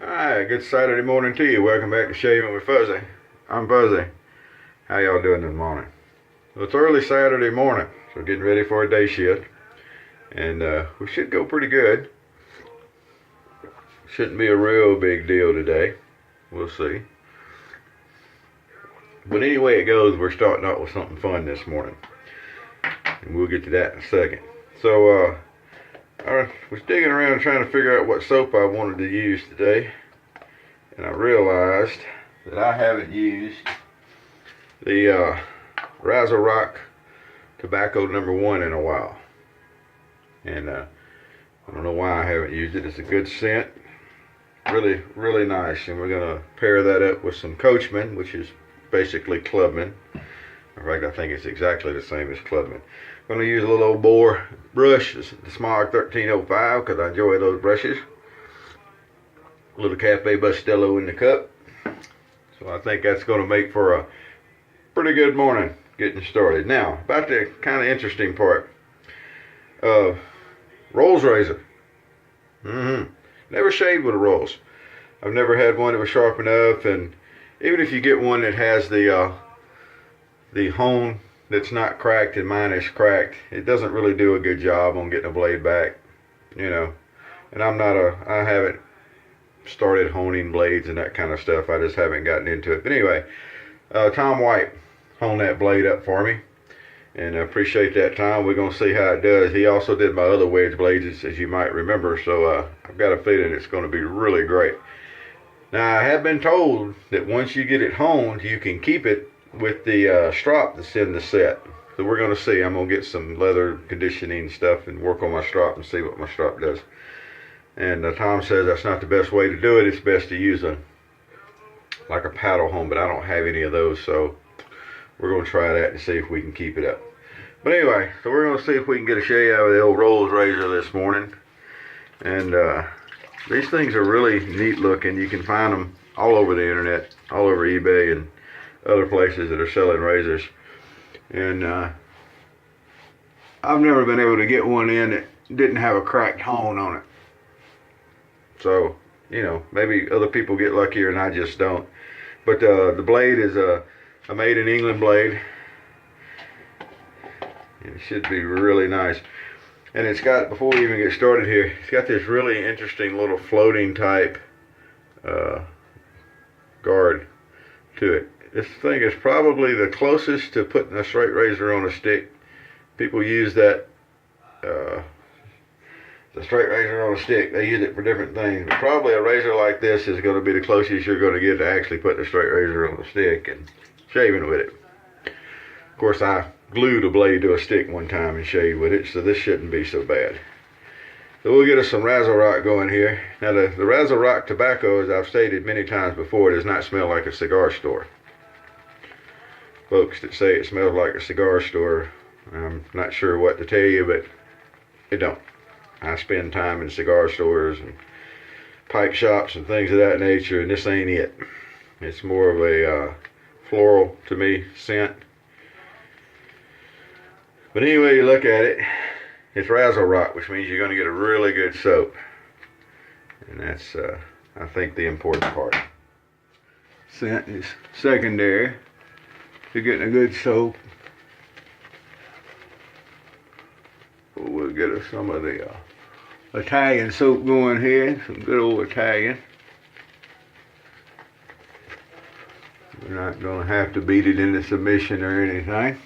Alright, good Saturday morning to you. Welcome back to Shaving with Fuzzy. I'm Fuzzy. How y'all doing this morning? Well, it's early Saturday morning, so getting ready for a day shift. And we should go pretty good. Shouldn't be a real big deal today. We'll see. But anyway it goes, we're starting out with something fun this morning. And we'll get to that in a second. So, I was digging around trying to figure out what soap I wanted to use today. And I realized that I haven't used the RazoRock Tobacco #1 in a while. And I don't know why I haven't used it. It's a good scent. Really, really nice. And we're going to pair that up with some Coachman, which is basically Clubman. In fact, I think it's exactly the same as Clubman. I'm going to use a little old bore brush, the Semogue 1305, because I enjoy those brushes. A little Cafe Bustelo in the cup. So I think that's going to make for a pretty good morning getting started. Now, about the kind of interesting part. Rolls razor. Never shaved with a Rolls. I've never had one that was sharp enough, and even if you get one that has the hone that's not cracked and mine is cracked, it doesn't really do a good job on getting a blade back, you know. And I haven't started honing blades and that kind of stuff. I just haven't gotten into it. But anyway, Tom White honed that blade up for me, and I appreciate that, Tom. We're gonna see how it does. He also did my other wedge blades, as you might remember, so I've got a feeling it's going to be really great. Now, I have been told that once you get it honed, you can keep it with the strop that's in the set. So we're going to see. I'm going to get some leather conditioning stuff and work on my strop and see what my strop does. And Tom says that's not the best way to do it. It's best to use like a paddle hone, but I don't have any of those, so we're going to try that and see if we can keep it up. But anyway, so we're going to see if we can get a shave out of the old Rolls razor this morning. And these things are really neat looking. You can find them all over the internet, all over eBay and other places that are selling razors. And I've never been able to get one in that didn't have a cracked hone on it. So, you know, maybe other people get luckier and I just don't. But the blade is a made in England blade. It should be really nice. And it's got, before we even get started here, it's got this really interesting little floating type guard to it. This thing is probably the closest to putting a straight razor on a stick. People use that, the straight razor on a stick. They use it for different things. But probably a razor like this is going to be the closest you're going to get to actually putting a straight razor on a stick and shaving with it. Of course, I glued a blade to a stick one time and shaved with it, so this shouldn't be so bad. So we'll get us some RazoRock going here. Now the RazoRock Tobacco, as I've stated many times before, does not smell like a cigar store. Folks that say it smells like a cigar store, I'm not sure what to tell you, but it don't. I spend time in cigar stores and pipe shops and things of that nature, and this ain't it. It's more of a floral, to me, scent. But anyway you look at it, it's RazoRock, which means you're going to get a really good soap. And that's, I think, the important part. Scent is secondary to getting a good soap. We'll get us some of the Italian soap going here, some good old Italian. We're not going to have to beat it into submission or anything.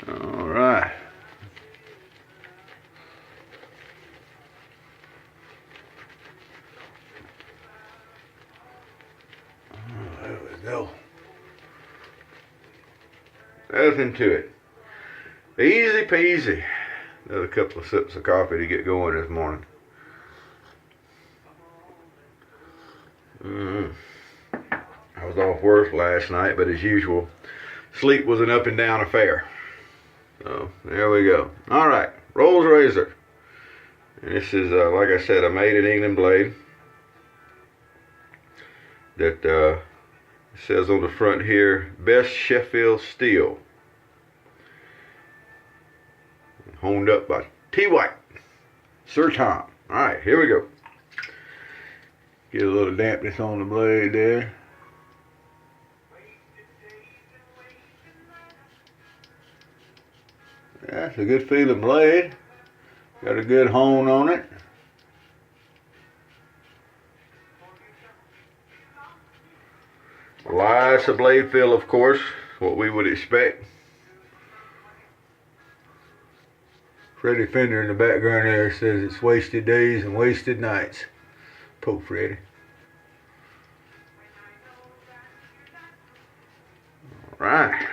Alright. There we go. Nothing to it. Easy peasy. Another couple of sips of coffee to get going this morning. I was off work last night, but as usual, sleep was an up and down affair. So, there we go. Alright, Rolls razor. And this is, like I said, a made in England blade. That says on the front here, Best Sheffield Steel. Honed up by Twhite. Sir Tom. Alright, here we go. Get a little dampness on the blade there. Yeah, it's a good feeling blade. Got a good hone on it. Lots of blade feel, of course, what we would expect. Freddie Fender in the background there says it's wasted days and wasted nights. Poor Freddie. All right.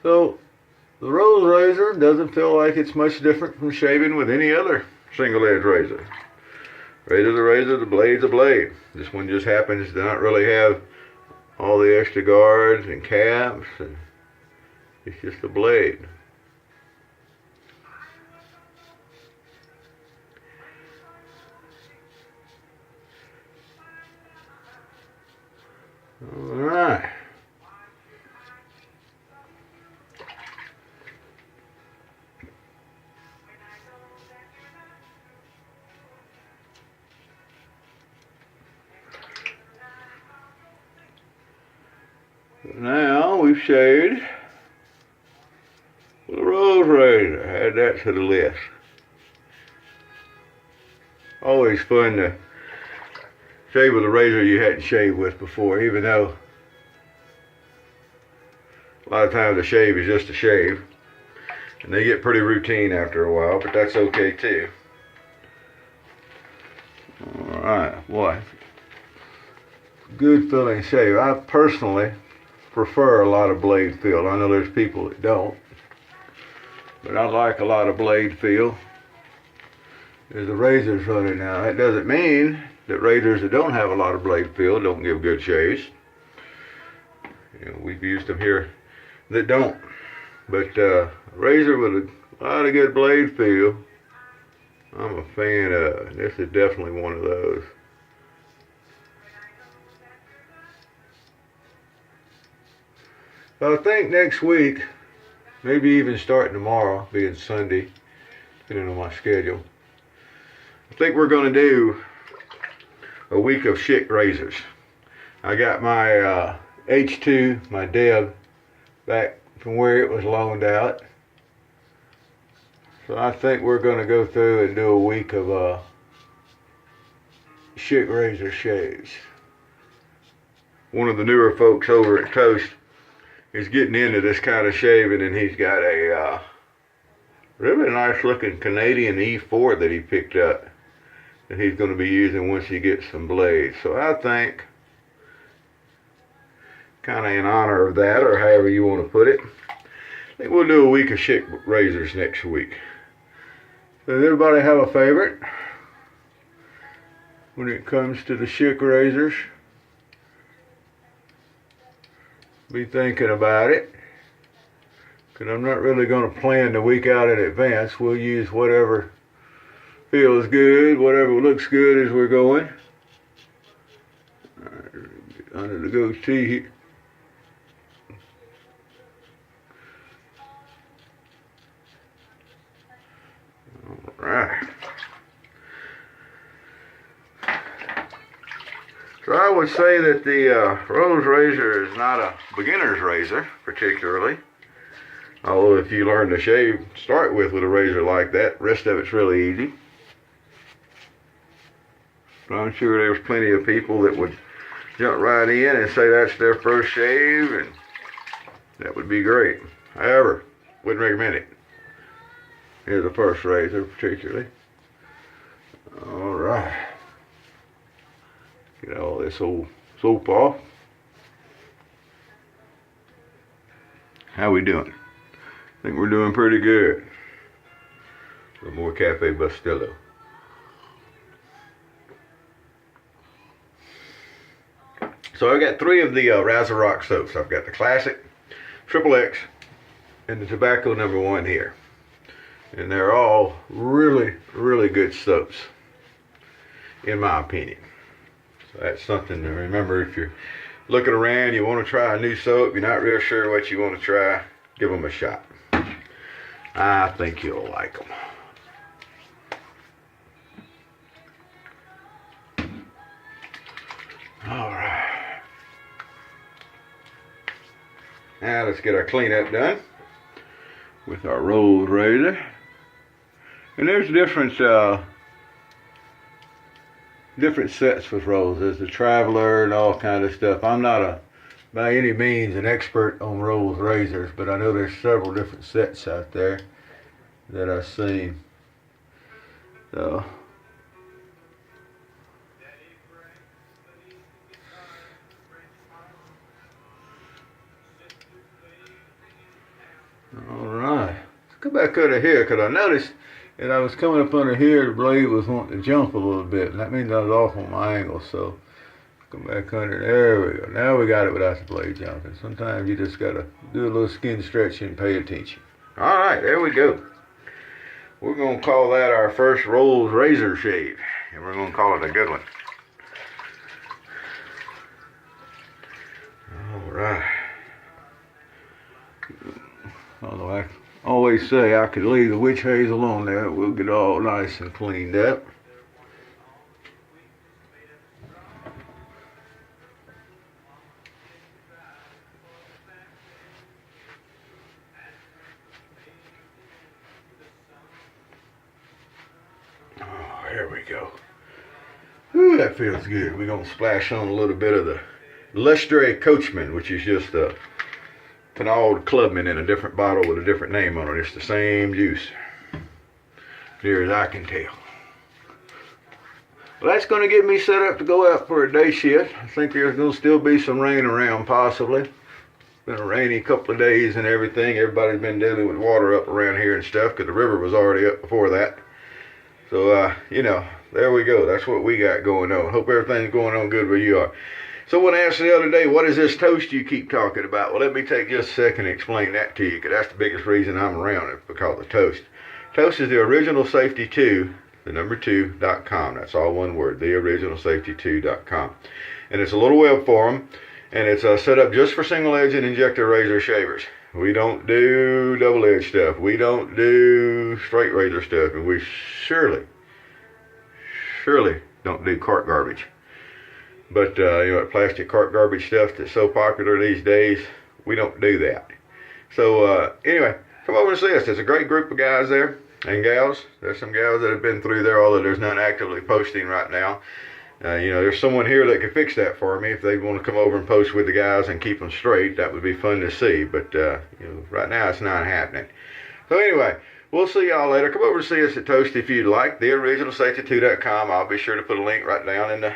So, the Rose razor doesn't feel like it's much different from Shaving with any other single edge razor. Razor's a razor, the blade's a blade. This one just happens to not really have all the extra guards and caps, and it's just a blade. All right. Now we've shaved with a Rose razor. Add that to the list. Always fun to shave with a razor you hadn't shaved with before, even though a lot of times a shave is just a shave. And they get pretty routine after a while, but that's okay too. Alright, boy. Good feeling shave. I personally prefer a lot of blade feel. I know there's people that don't, but I like a lot of blade feel. There's the razors running now. That doesn't mean that razors that don't have a lot of blade feel don't give good shaves. You know, we've used them here that don't. But a razor with a lot of good blade feel, I'm a fan of. This is definitely one of those. I think next week, maybe even starting tomorrow, being Sunday, depending on my schedule, I think we're going to do a week of Schick razors. I got my H2, my Deb, back from where it was loaned out. So I think we're going to go through and do a week of Schick razor shaves. One of the newer folks over at Toast is getting into this kind of shaving, and he's got a really nice looking Canadian E4 that he picked up that he's going to be using once he gets some blades. So I think, kind of in honor of that, or however you want to put it, I think we'll do a week of Schick razors next week. Does everybody have a favorite when it comes to the Schick razors? Be thinking about it, because I'm not really going to plan the week out in advance. We'll use whatever feels good, whatever looks good as we're going. Under the goatee here. Alright. So I would say that the Rose razor is not a beginner's razor, particularly. Although if you learn to shave, start with a razor like that, the rest of it's really easy. But I'm sure there's plenty of people that would jump right in and say that's their first shave, and that would be great. However, wouldn't recommend it. Here's the first razor, particularly. Alright. Get all this old soap off. How we doing? I think we're doing pretty good. A little more Cafe Bustelo. So I got three of the RazoRock soaps. I've got the Classic, Triple X, and the Tobacco #1 here. And they're all really, really good soaps, in my opinion. So that's something to remember. If you're looking around, you want to try a new soap, you're not real sure what you want to try, give them a shot. I think you'll like them. All right. Now let's get our cleanup done with our Rose razor. And there's different sets with Rose. There's the Traveler and all kind of stuff. I'm not by any means an expert on Rose razors, but I know there's several different sets out there that I've seen. So all right, let's go back under here, because I noticed that I was coming up under here, the blade was wanting to jump a little bit, and that means I was off on my angle. So come back under, there we go. Now we got it without the blade jumping. Sometimes you just gotta do a little skin stretching and pay attention. All right, there we go. We're gonna call that our first Rose razor shave, and we're gonna call it a good one. All right. Although I always say I could leave the witch hazel on there, we'll get all nice and cleaned up. Oh, there we go. Ooh, that feels good. We're gonna splash on a little bit of the Lustre Coachman, which is just a Pinaud Clubman in a different bottle with a different name on it. It's the same juice, near as I can tell. Well, that's going to get me set up to go out for a day shift. I think there's going to still be some rain around, possibly. It's been a rainy couple of days and everything. Everybody's been dealing with water up around here and stuff, because the river was already up before that. So, you know, there we go. That's what we got going on. Hope everything's going on good where you are. Someone asked the other day, what is this toast you keep talking about? Well, let me take just a second and explain that to you, because that's the biggest reason I'm around it, because of toast. Toast is the original safety 2, the number 2.com. That's all one word, the original safety 2.com. And it's a little web forum, and it's set up just for single edge and injector razor shavers. We don't do double edge stuff. We don't do straight razor stuff, and we surely don't do cart garbage. But, you know, that plastic cart garbage stuff that's so popular these days, we don't do that. So, anyway, come over and see us. There's a great group of guys there and gals. There's some gals that have been through there, although there's none actively posting right now. You know, there's someone here that could fix that for me. If they want to come over and post with the guys and keep them straight, that would be fun to see. But, you know, right now it's not happening. So, anyway, we'll see y'all later. Come over and see us at Toast if you'd like. TheOriginalSafety2.com. I'll be sure to put a link right down in the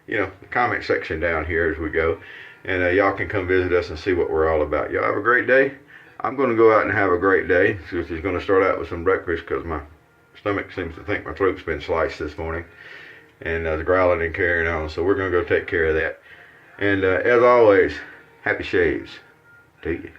the comment section down here as we go, and y'all can come visit us and see what we're all about. Y'all have a great day. I'm going to go out and have a great day. So she's going to start out with some breakfast, because my stomach seems to think my throat's been sliced this morning, and the growling and carrying on. So we're going to go take care of that. And as always, happy shaves to you.